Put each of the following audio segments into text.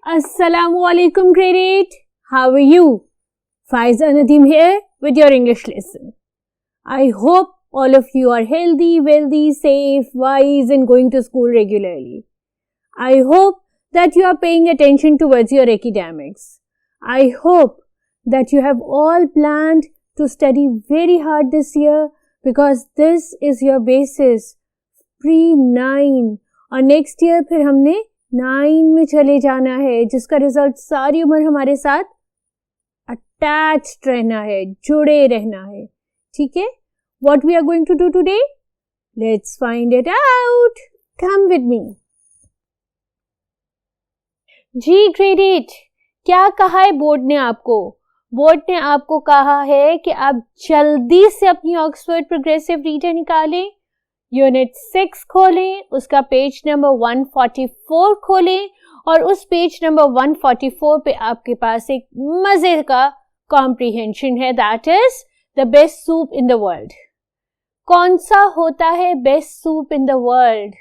Assalamualaikum grade 8. How are you? Faiza Nadeem here with your English lesson. I hope all of you are healthy, wealthy, safe, wise and going to school regularly. I hope that you are paying attention towards your academics. I hope that you have all planned to study very hard this year because this is your basis, pre-9 और next year फिर हमने 9 में चले जाना है जिसका result सारी उम्र हमारे साथ अटैच्ड रहना है, जुड़े रहना है. ठीक है? What we are going to do today? Let's find it out. Come with me. जी ग्रेड 8, क्या कहा है बोर्ड ने आपको? बोर्ड ने आपको कहा है कि आप जल्दी से अपनी ऑक्सफोर्ड प्रोग्रेसिव रीडर निकालें, यूनिट 6 खोलें, उसका पेज नंबर 144 खोलें और उस पेज नंबर 144 पे आपके पास एक मजे का कॉम्प्रिहेंशन है, that is the best soup in the world. कौन सा होता है best soup in the world?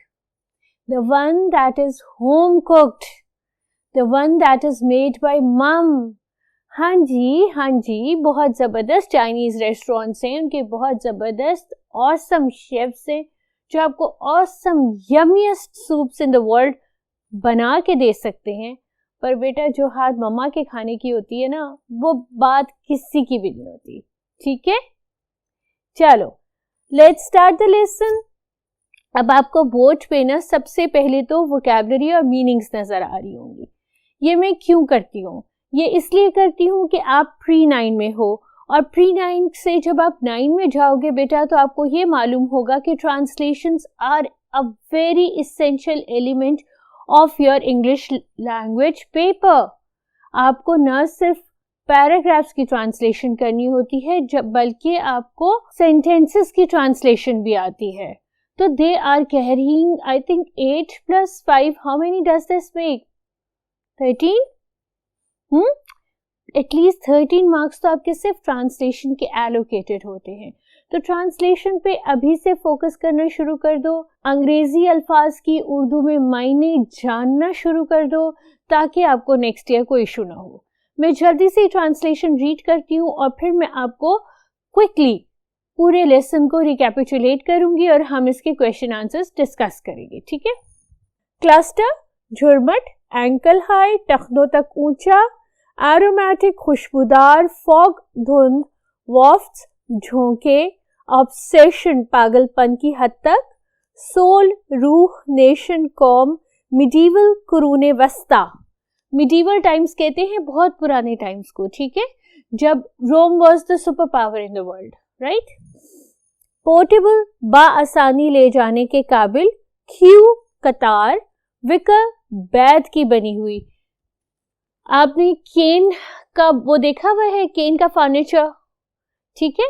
The one that is home cooked, the one that is made by मम. हाँ जी, बहुत जबरदस्त चाइनीज रेस्टोरेंट्स हैं, उनके बहुत जबरदस्त ऑसम शेफ्स हैं जो आपको awesome yummiest soups in the world बना के दे सकते हैं. पर बेटा जो हाथ मम्मा के खाने की होती है ना, वो बात किसी की भी नहीं होती. ठीक है, चलो लेट्स स्टार्ट द लेसन. अब आपको बोर्ड पे ना सबसे पहले तो वोकैबुलरी और मीनिंग्स नजर आ रही होंगी. ये मैं क्यों करती हूँ? ये इसलिए करती हूँ कि आप pre-9 में हो और pre-9 से जब आप 9 में जाओगे बेटा तो आपको ये मालूम होगा कि translations are a very essential element of your English language paper. आपको न सिर्फ पैराग्राफ्स की ट्रांसलेशन करनी होती है बल्कि आपको सेंटेंसेस की ट्रांसलेशन भी आती है. तो they are carrying I think 8 + 5, how many does this make? 13? At least 13 marks तो आपके सिर्फ ट्रांसलेशन के एलोकेटेड होते हैं. तो ट्रांसलेशन पे अभी से फोकस करना शुरू कर दो. अंग्रेजी अल्फाज की उर्दू में मायने जानना शुरू कर दो ताकि आपको नेक्स्ट ईयर कोई इशू ना हो. मैं जल्दी से ट्रांसलेशन रीड करती हूँ और फिर मैं आपको क्विकली पूरे लेसन को रिकैपिचुलेट करूंगी और हम इसके क्वेश्चन आंसर्स डिस्कस करेंगे. ठीक है? क्लस्टर, झुरमट, एंकल हाई, टखनों तक ऊंचा, एरोमेटिक खुशबूदार, फॉग धुंध, वॉफ्ट्स झोंके, ऑब्सेशन पागलपन की हद तक, सोल रूह, नेशन कौम, मिडीवल कुरूने वस्ता. मिडीवल टाइम्स कहते हैं बहुत पुराने टाइम्स को. ठीक है? जब Rome was the super power in the world, right? Portable, बाआसानी ले जाने के काबिल, क्यू कतार, विकर बैद की बनी हुई. आपने केन का वो देखा हुआ है, केन का फर्नीचर. ठीक है?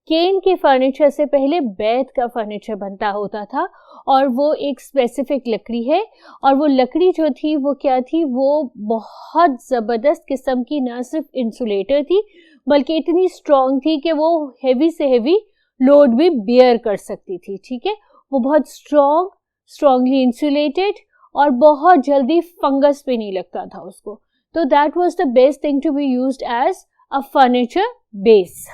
केन के फर्नीचर से पहले बैद का फर्नीचर बनता होता था और वो एक स्पेसिफिक लकड़ी है और वो लकड़ी जो थी वो क्या थी, वो बहुत ज़बरदस्त किस्म की न सिर्फ इंसुलेटर थी बल्कि इतनी स्ट्रॉन्ग थी कि वो हेवी से हेवी लोड भी बेयर कर सकती थी. ठीक है? वो बहुत स्ट्रॉन्गली इंसुलेटेड और बहुत जल्दी फंगस पे नहीं लगता था उसको. तो that was the best thing to be used as a furniture base.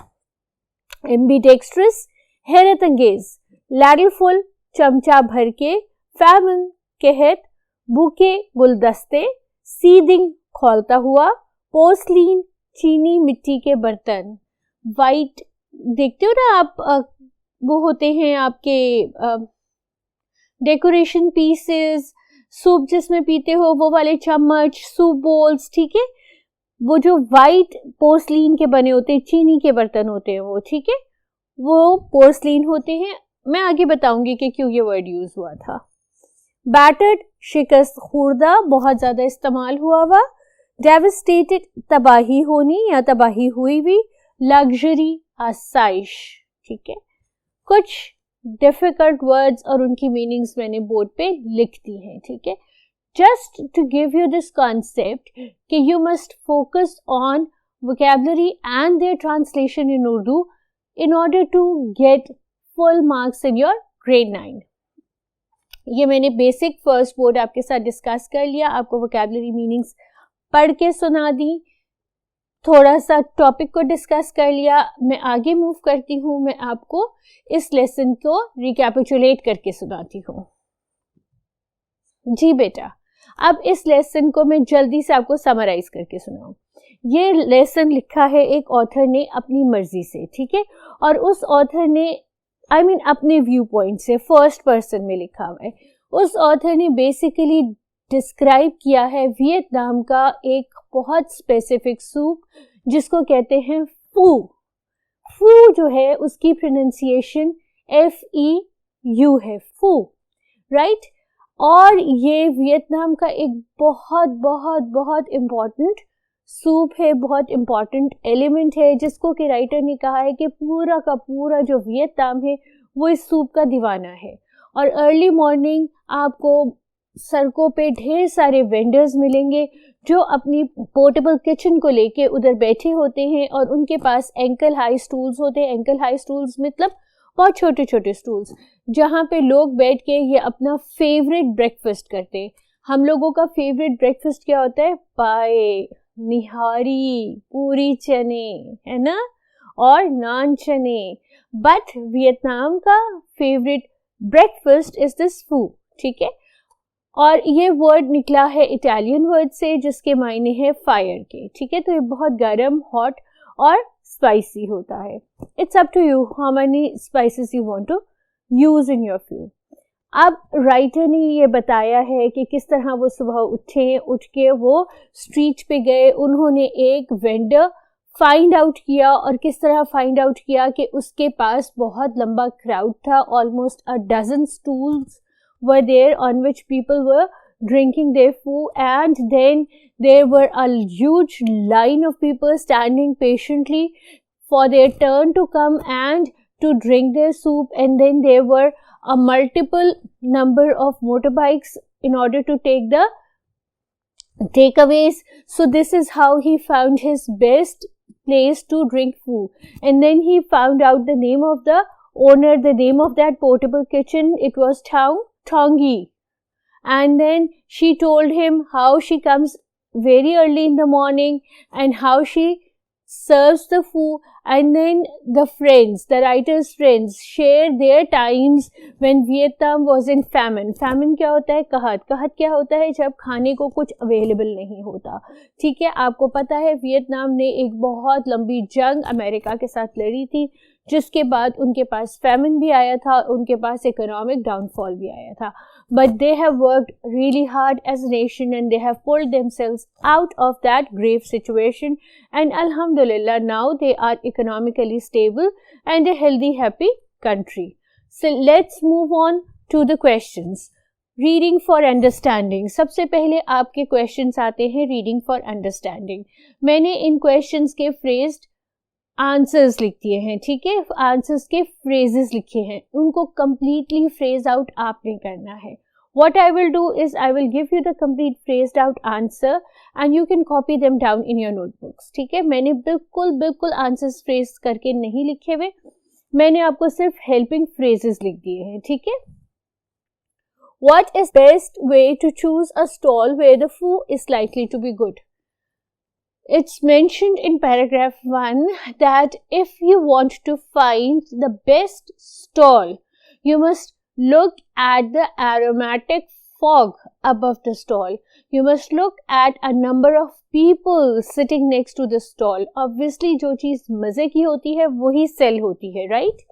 Ambidextrous, हैरत अंगेज, लैडलफुल चमचा भर के, फैमन कहत, बुके गुलदस्ते, सीदिंग खौलता हुआ, पोर्सलीन चीनी मिट्टी के बर्तन, वाइट देखते हो ना आप, वो होते हैं आपके डेकोरेशन पीसेस, सूप जिसमें पीते हो वो वाले चम्मच, सूप बोल्स. ठीक है? वो जो वाइट पोर्सलीन के बने होते हैं, चीनी के बर्तन होते हैं वो. ठीक है? वो पोर्सलीन होते हैं. मैं आगे बताऊंगी कि क्यों ये वर्ड यूज हुआ था. बैटर्ड, शिकस्त खुर्दा, बहुत ज्यादा इस्तेमाल हुआ हुआ. डेविस्टेटेड, तबाही होनी या तबाही हुई हुई. लग्जरी, आसाइश. ठीक है? कुछ डिफिकल्ट वर्ड्स और उनकी मीनिंग्स मैंने बोर्ड पे लिख दी हैं. ठीक है? Just to give you this concept कि you must focus on vocabulary and their translation in Urdu in order to get full marks in your grade 9. ये मैंने बेसिक फर्स्ट बोर्ड आपके साथ डिस्कस कर लिया, आपको वोकैबुलरी मीनिंग्स पढ़ के सुना दी, थोड़ा सा टॉपिक को डिस्कस कर लिया. मैं आगे मूव करती हूँ, मैं आपको इस लेसन को रिकैपिचुलेट करके सुनाती हूँ. जी बेटा, अब इस लेसन को मैं जल्दी से आपको समराइज करके सुनाऊं. ये लेसन लिखा है एक ऑथर ने अपनी मर्जी से, ठीक है, और उस ऑथर ने अपने व्यू पॉइंट से फर्स्ट पर्सन में लिखा हुआ है. उस ऑथर ने बेसिकली डिस्क्राइब किया है वियतनाम का एक बहुत स्पेसिफिक सूप जिसको कहते हैं फू. फू जो है उसकी प्रोनाउंसिएशन FEU है, फू, राइट. और ये वियतनाम का एक बहुत बहुत बहुत इम्पॉर्टेंट सूप है, बहुत इम्पॉर्टेंट एलिमेंट है, जिसको कि राइटर ने कहा है कि पूरा का पूरा जो वियतनाम है वो इस सूप का दीवाना है. और अर्ली मॉर्निंग आपको सड़कों पे ढेर सारे वेंडर्स मिलेंगे जो अपनी पोर्टेबल किचन को लेके उधर बैठे होते हैं और उनके पास एंकल हाई स्टूल्स होते हैं. एंकल हाई स्टूल्स मतलब बहुत छोटे छोटे स्टूल्स जहाँ पे लोग बैठ के ये अपना फेवरेट ब्रेकफास्ट करते हैं. हम लोगों का फेवरेट ब्रेकफास्ट क्या होता है? पाए, निहारी, पूरी चने, है ना, और नान चने. बट वियतनाम का फेवरेट ब्रेकफास्ट इज दिस फू, ठीक है. और ये वर्ड निकला है इटालियन वर्ड से जिसके मायने हैं फायर के, ठीक है. तो ये बहुत गर्म, हॉट और स्पाइसी होता है. It's up to you how many spices you want to use in your food. अब राइटर ने ये बताया है कि किस तरह वो सुबह उठे, उठ के वो स्ट्रीट पे गए, उन्होंने एक वेंडर फाइंड आउट किया. और किस तरह फाइंड आउट किया कि उसके पास बहुत लंबा क्राउड था, almost a dozen stools were there on which people were drinking their food, and then there were a huge line of people standing patiently for their turn to come and to drink their soup. And then there were a multiple number of motorbikes in order to take the takeaways. So this is how he found his best place to drink food. And then he found out the name of the owner, the name of that portable kitchen. It was Tongi. And then she told him how she comes very early in the morning and how she serves the food. And then the friends, the writer's friends, share their times when Vietnam was in famine. Famine क्या होता है? कहत. कहत क्या होता है? जब खाने को कुछ अवेलेबल नहीं होता, ठीक है. आपको पता है वियतनाम ने एक बहुत लंबी जंग अमेरिका के साथ लड़ी थी, जिसके बाद उनके पास फैमिन भी आया था, उनके पास इकोनॉमिक डाउनफॉल भी आया था. But they have worked really hard as a nation and they have pulled themselves out of that grave situation, and alhamdulillah now they are economically stable and a healthy, happy country. So let's move on to the questions. Reading for understanding. सबसे पहले आपके questions आते हैं reading for understanding. मैंने इन questions के phrased answers लिख दिए हैं, ठीक है. आंसर्स के फ्रेजेस लिखे हैं, उनको कंप्लीटली फ्रेज आउट आपने करना है. What I will do is I will give you the complete phrased out answer and you can copy them down in your notebooks, ठीक है. मैंने बिल्कुल आंसर्स फ्रेज करके नहीं लिखे हुए, मैंने आपको सिर्फ हेल्पिंग फ्रेजेस लिख दिए हैं, ठीक है. What is best way to choose a stall where the food is likely to be good? It's mentioned in paragraph 1 that if you want to find the best stall, you must look at the aromatic fog above the stall. You must look at a number of people sitting next to the stall. Obviously, जो चीज मजे की होती है वही cell होती है, right?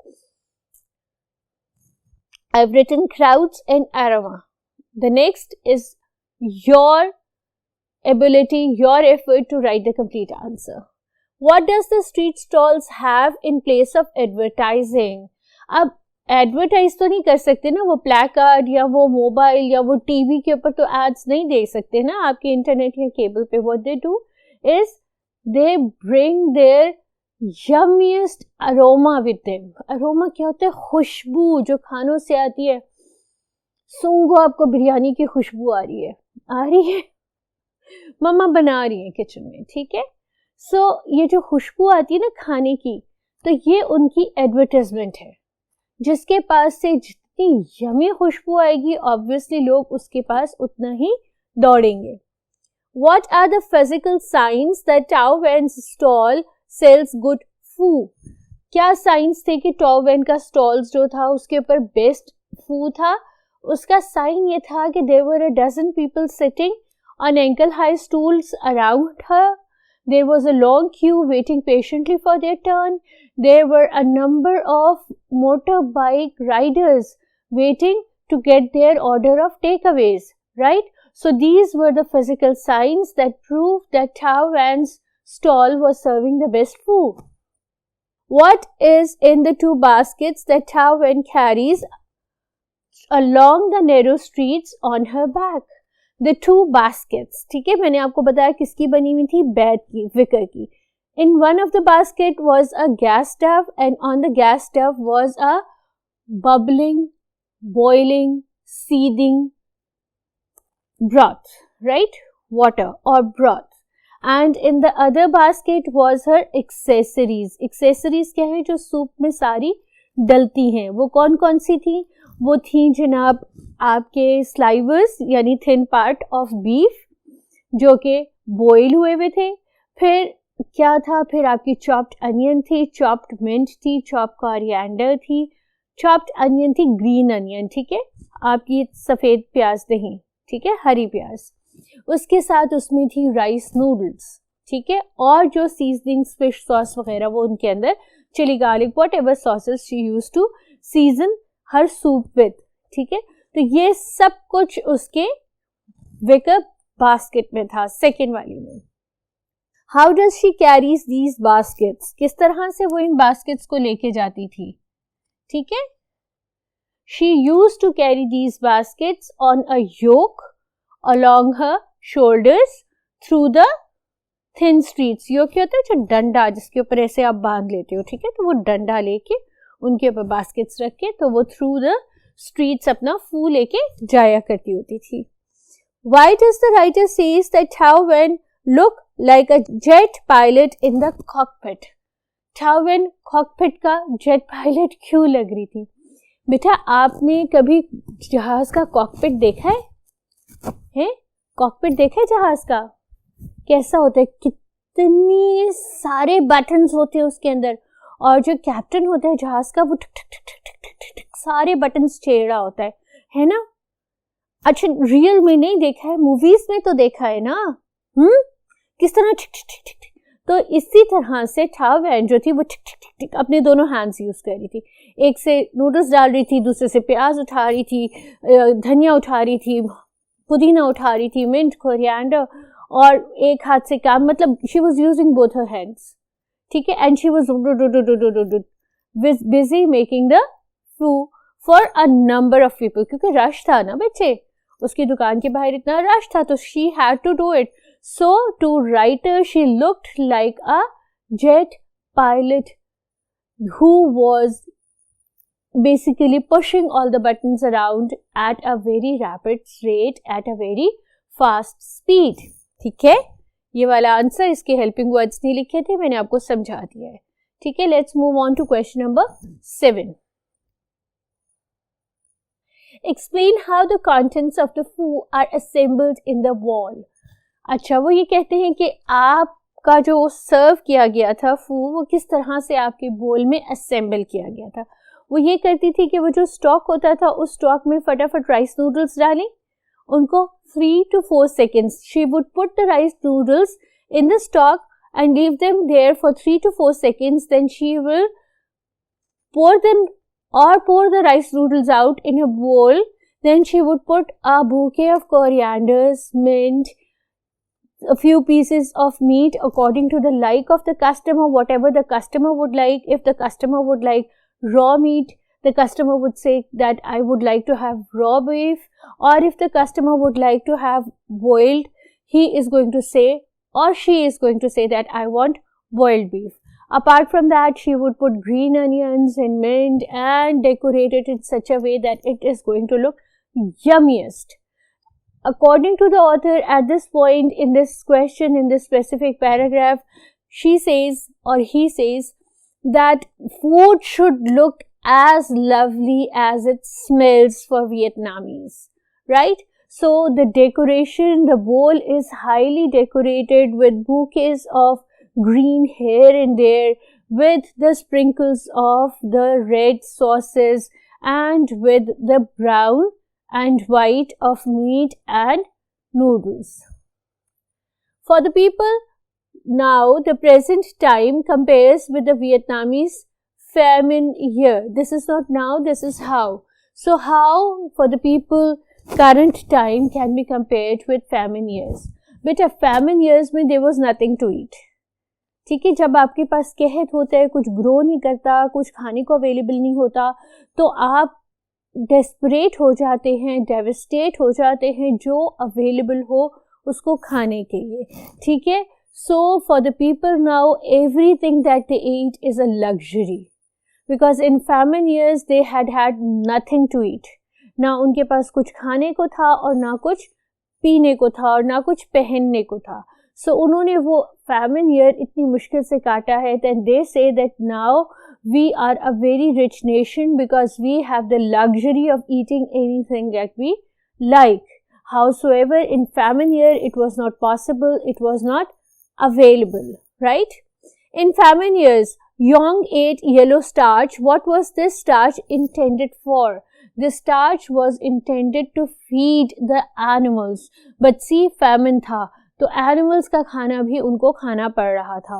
I've written crowds and aroma. The next is your ability, your effort to write the complete answer. What does the street stalls have in place of advertising? अब एडवर्टाइज तो नहीं कर सकते ना, वो प्लेकार्ड या वो मोबाइल या वो टीवी के ऊपर तो एड्स नहीं दे सकते ना आपके इंटरनेट या केबल पे. What they do is they bring their yummiest aroma with them. Aroma क्या होता है? खुशबू जो खानों से आती है. सूंघो, आपको बिरयानी की खुशबू आ रही है, मम्मा बना रही है किचन में, ठीक है. सो ये जो खुशबू आती है ना खाने की, तो ये उनकी एडवर्टाइजमेंट है, जिसके पास से जितनी यमी खुशबू आएगी ऑब्वियसली लोग उसके पास उतना ही दौड़ेंगे. What are the physical signs that Tao Wan's stall sells good food? क्या साइंस थे कि टाओ वैन का स्टॉल्स जो था उसके ऊपर बेस्ट फूड था? उसका साइन ये था कि there were a dozen people sitting on ankle high stools around her. There was a long queue waiting patiently for their turn. There were a number of motorbike riders waiting to get their order of takeaways, right? So these were the physical signs that proved that Tao Wan's stall was serving the best food. What is in the two baskets that Tao Wan carries along the narrow streets on her back? The two baskets, ठीक है, मैंने आपको बताया किसकी बनी हुई थी, bat की, विकर की. In one of the basket was a gas stove and on the gas stove was a bubbling, boiling, seething broth, right? Water or broth. And in the other basket was her accessories. Accessories क्या है, जो soup में सारी डलती हैं. वो कौन कौन सी थी? वो थी जनाब आपके स्लाइवर्स यानी थिन पार्ट ऑफ बीफ जो कि बॉईल हुए हुए थे. फिर क्या था, फिर आपकी चॉप्ड अनियन थी, चॉप्ड मिंट थी, चॉप्ड कोरिएंडर थी, चॉप्ड अनियन थी, ग्रीन अनियन, ठीक है, आपकी सफ़ेद प्याज नहीं, ठीक है, हरी प्याज. उसके साथ उसमें थी राइस नूडल्स, ठीक है, और जो सीजनिंग्स फिश सॉस वगैरह वो उनके अंदर chilli garlic whatever sauces she use to season her soup with, ठीक है. तो ये सब कुछ उसके विकर बास्केट में था, सेकेंड वाली में. How does she carries these baskets, किस तरह से वो इन बास्केट्स को लेके जाती थी, ठीक है. She use to carry these baskets on a yoke along her shoulders through the thin streets. यो क्या होता है, जो डंडा जिसके ऊपर ऐसे आप बांध लेते हो, ठीक है, तो वो डंडा लेके उनके ऊपर बास्केट्स रख के तो वो थ्रू द स्ट्रीट्स अपना फूल लेके जाया करती होती थी. Why does the writer says that Tao Wan look like a jet pilot in the cockpit? Tao Wan cockpit का जेट पायलट क्यों लग रही थी? बेटा आपने कभी जहाज का कॉकपिट देखा है? कॉकपिट देखा है जहाज का? कैसा होता है, कितनी सारे बटन्स होते हैं उसके अंदर, और जो कैप्टन होता है जहाज का वो ठक ठक ठक ठक ठक ठक ठक सारे बटन्स छेड़ रहा होता है ना. अच्छा रियल में नहीं देखा है, मूवीज में तो देखा है ना. किस तरह ठक ठक ठक ठक. तो इसी तरह से टाओ वैन जो थी वो ठक ठक ठक ठक अपने दोनों हैंड्स यूज कर रही थी. एक से नूडल्स डाल रही थी, दूसरे से प्याज उठा रही थी, धनिया उठा रही थी, पुदीना उठा रही थी, मिंट, कोरिएंडर, और एक हाथ से काम, मतलब she was using both her hands, ठीक है. And she was busy making the food for a number of people, क्योंकि रश था ना बच्चे, उसकी दुकान के बाहर इतना रश था, तो she had to do it. So to writer she looked like a jet pilot who was basically pushing all the buttons around at a very rapid rate, at a very fast speed. ठीक है, ये वाला answer, इसके helping words नहीं लिखे थे, मैंने आपको समझा दिया है, ठीक है. Let's move on to question number 7. Explain how the contents of the food are assembled in the wall. अच्छा, वो ये कहते हैं कि आपका जो सर्व किया गया था फूड वो किस तरह से आपके बोल में असेंबल किया गया था. वो ये करती थी कि वो जो स्टॉक होता था उस स्टॉक में फटाफट राइस नूडल्स डालें, उनको 3 to 4 seconds she would put the rice noodles in the stock and leave them there for 3 to 4 seconds. Then she will pour the rice noodles out in a bowl. Then she would put a bouquet of corianders, mint, a few pieces of meat according to the like of the customer, whatever the customer would like. If the customer would like raw meat, the customer would say that I would like to have raw beef, or if the customer would like to have boiled, he is going to say or she is going to say that I want boiled beef. Apart from that, she would put green onions and mint and decorate it in such a way that it is going to look yummiest. According to the author, at this point in this question, in this specific paragraph, she says or he says that food should look as lovely as it smells for Vietnamese, right? So the decoration, the bowl is highly decorated with bouquets of green here and there, with the sprinkles of the red sauces and with the brown and white of meat and noodles. For the people, now the present time compares with the Vietnamese famine year. This is not now, this is how. So how for the people current time can be compared with famine years. Beta famine years में there was nothing to eat. ठीक है, जब आपके पास कहत होता है, कुछ grow नहीं करता, कुछ खाने को अवेलेबल नहीं होता, तो आप डेस्परेट हो जाते हैं, डेविस्टेट हो जाते हैं जो अवेलेबल हो उसको खाने के लिए. ठीक है, so for the people now everything that they eat is a luxury, because in famine years they had nothing to eat. ना उनके पास कुछ खाने को था और ना कुछ पीने को था और ना कुछ पहनने को था. So उन्होंने वो famine year इतनी मुश्किल से काटा है. Then they say that now we are a very rich nation because we have the luxury of eating anything that we like. Howsoever in famine year it was not possible, it was not available, right? In famine years, Yong ate yellow starch. What was this starch intended for? The starch was intended to feed the animals. But see, famine था, तो animals का खाना भी उनको खाना पड़ रहा था.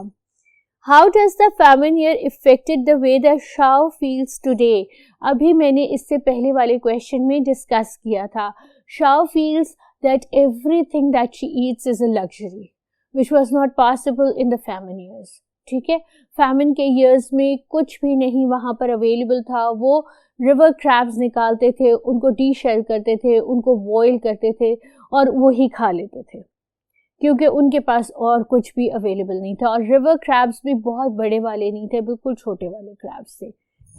How does the famine year affected the way the Shao feels today? अभी मैंने इससे पहले वाले क्वेश्चन में डिस्कस किया था. Shao feels that everything that she eats is a luxury, which was not possible in the famine years. ठीक है, famine के years में कुछ भी नहीं वहाँ पर available था. वो river crabs निकालते थे, उनको de-shell करते थे, उनको boil करते थे और वही खा लेते थे, क्योंकि उनके पास और कुछ भी available नहीं था. और river crabs भी बहुत बड़े वाले नहीं थे, बिल्कुल छोटे वाले crabs थे.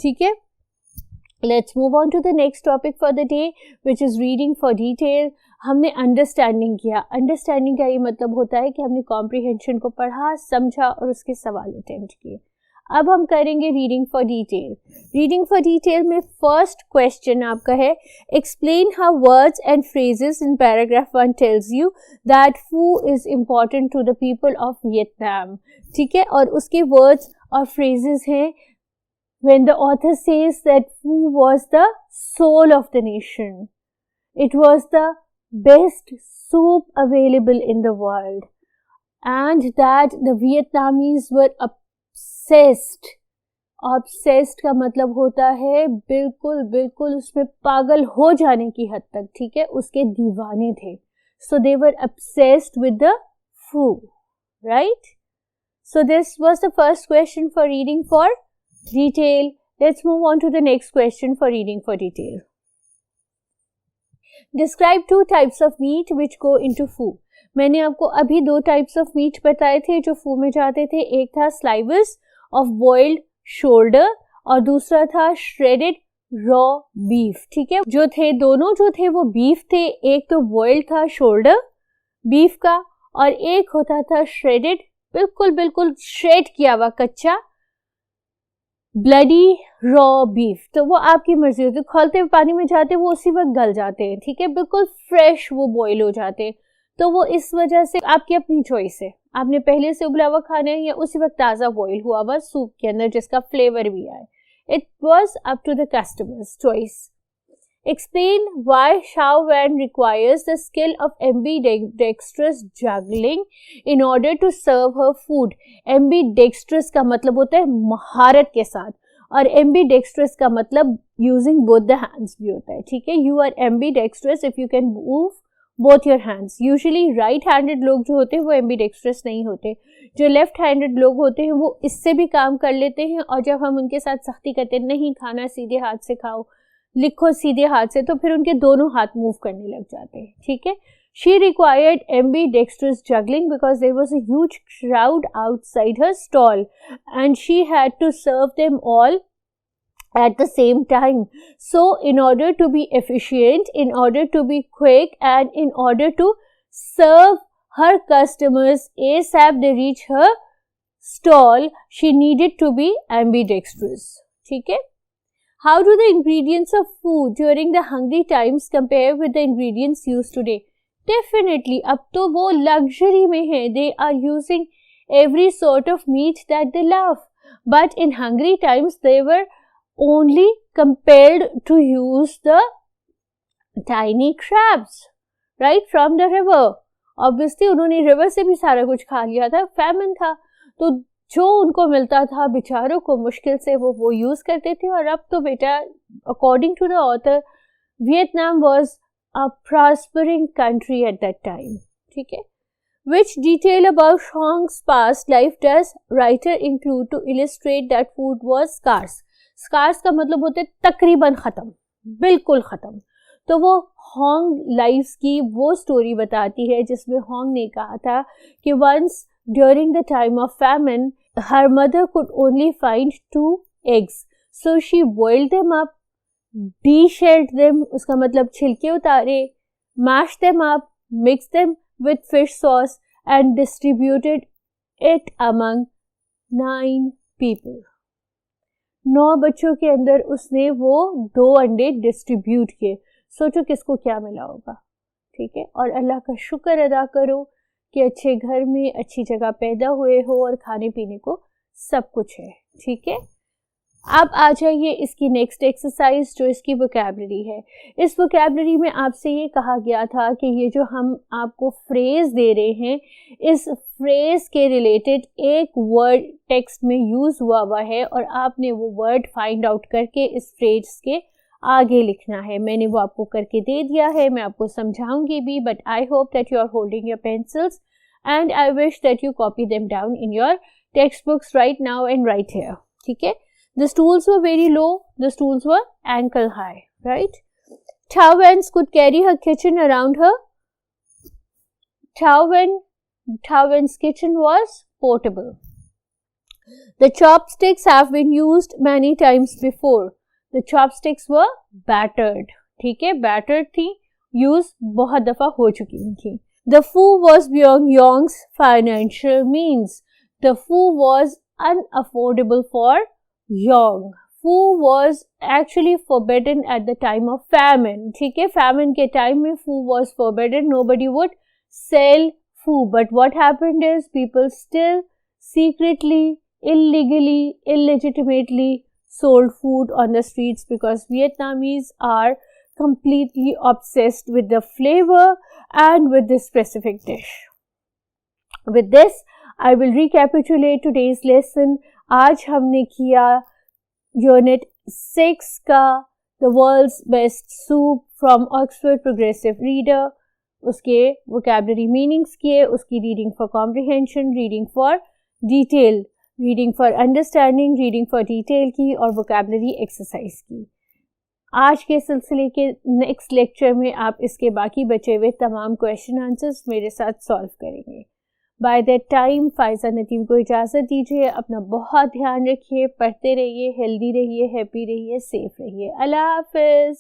ठीक है, let's move on to the next topic for the day, which is reading for detail. हमने अंडरस्टैंडिंग किया. अंडरस्टैंडिंग का ये मतलब होता है कि हमने कॉम्प्रिहेंशन को पढ़ा, समझा और उसके सवाल अटेम्प्ट किए. अब हम करेंगे reading for detail. Reading for detail में फर्स्ट क्वेश्चन आपका है, explain how words and phrases in paragraph 1 tells you that pho is important to the people of Vietnam. ठीक है, और उसके वर्ड्स और फ्रेजेस हैं when the author says that Phu was the soul of the nation. It was the best soup available in the world, and that the Vietnamese were obsessed. Obsessed का मतलब होता है बिल्कुल बिल्कुल उसमें पागल हो जाने की हद तक. ठीक है, उसके दीवाने थे. So they were obsessed with the Phu, right? So this was the first question for reading for detail. Let's move on to the next question for reading for detail. Describe 2 types of meat which go into pho. मैंने आपको अभी 2 types of meat बताए थे जो pho में जाते थे. एक था slices of boiled shoulder और दूसरा था shredded raw beef. ठीक है, जो थे दोनों जो थे वो beef थे. एक तो boiled था shoulder beef का और एक होता था shredded, बिल्कुल बिल्कुल shred किया हुआ कच्चा ब्लडी रॉ बीफ. तो वो आपकी मर्जी होती है, खोलते हुए पानी में जाते वो उसी वक्त गल जाते हैं. ठीक है, बिल्कुल फ्रेश वो बॉईल हो जाते हैं. तो वो इस वजह से आपकी अपनी चॉइस है, आपने पहले से उबला हुआ खाना है या उसी वक्त ताज़ा बॉईल हुआ हुआ सूप के अंदर जिसका फ्लेवर भी आए. It was up to the customers choice. Explain why Shao Wan requires the skill of ambidextrous juggling in order to serve her food. Ambidextrous का मतलब होता है महारत के साथ और ambidextrous का मतलब using both the hands भी होता है. ठीक है, you are ambidextrous if you can move both your hands. Usually right-handed लोग जो होते हैं वो ambidextrous नहीं होते. जो left-handed लोग होते हैं वो इससे भी काम कर लेते हैं और जब हम उनके साथ सख्ती करते हैं नहीं खाना सीधे हाथ से खाओ, लिखो सीधे हाथ से, तो फिर उनके दोनों हाथ मूव करने लग जाते हैं. ठीक है, she required ambidextrous juggling because there was a huge crowd outside her stall and she had to serve them all at the same time. So in order to be efficient, in order to be quick and in order to serve her customers ASAP, they reach her stall, she needed to be ambidextrous. ठीक है. How do the ingredients of food during the hungry times compare with the ingredients used today? Definitely, अब तो वो luxury में है. They are using every sort of meat that they love. But in hungry times, they were only compelled to use the tiny crabs, right, from the river. Obviously, उन्होंने river से भी सारा कुछ खा लिया था. famine था, तो जो उनको मिलता था बेचारों को मुश्किल से वो यूज करते थे. और अब तो बेटा, according to the author, Vietnam was a prospering country at that time. ठीक है. Which detail about Hong's past life does writer include to illustrate that food was scarce? Scarce का मतलब होता है तकरीबन खत्म, बिल्कुल खत्म. तो वो होंग लाइफ की वो स्टोरी बताती है जिसमें होंग ने कहा था कि once during the time of famine, her mother could only find 2 eggs. So she boiled them up, de-shelled them, उसका मतलब छिलके उतारे, mashed them up, mixed them with fish sauce and distributed it among 9 people. 9 बच्चों के अंदर उसने वो 2 अंडे डिस्ट्रीब्यूट किए. सोचो किसको क्या मिला होगा. ठीक है. और अल्लाह का शुक्र अदा करो कि अच्छे घर में अच्छी जगह पैदा हुए हो और खाने पीने को सब कुछ है. ठीक है. अब आ जाइए इसकी नेक्स्ट एक्सरसाइज जो इसकी वोकैबुलरी है. इस वोकैबुलरी में आपसे ये कहा गया था कि ये जो हम आपको फ्रेज दे रहे हैं, इस फ्रेज के रिलेटेड एक वर्ड टेक्स्ट में यूज हुआ है और आपने वो वर्ड फाइंड आउट करके इस फ्रेज के आगे लिखना है. मैंने वो आपको करके दे दिया है, मैं आपको समझाऊंगी भी, but I hope that you are holding your pencils and I wish that you copy them down in your textbooks right now and right here. ठीक है. The stools were very low, the stools were ankle high, right? Towens could carry her kitchen around her. Towen's kitchen was portable. The chopsticks have been used many times before. The chopsticks were battered. ठीक है, battered थी, use बहुत दफा हो चुकी थी. The foo was beyond Yong's financial means. The foo was unaffordable for Yong. Foo was actually forbidden at the time of famine. ठीक है, famine के time में foo was forbidden. Nobody would sell foo. But what happened is people still secretly, illegally, illegitimately sold food on the streets because Vietnamese are completely obsessed with the flavor and with this specific dish. With this, I will recapitulate today's lesson. आज हमने किया unit 6 का the world's best soup from Oxford progressive reader. उसके vocabulary meanings किए, उसकी reading for comprehension, reading for detail, reading for understanding, reading for detail की और vocabulary exercise की. आज के सिलसिले के नेक्स्ट लेक्चर में आप इसके बाकी बचे हुए तमाम क्वेश्चन आंसर्स मेरे साथ सॉल्व करेंगे. By that time Faiza Nadeem को इजाज़त दीजिए. अपना बहुत ध्यान रखिए, पढ़ते रहिए, हेल्दी रहिए, हैप्पी रहिए, सेफ रहिए. अल्लाह हाफ़िज़.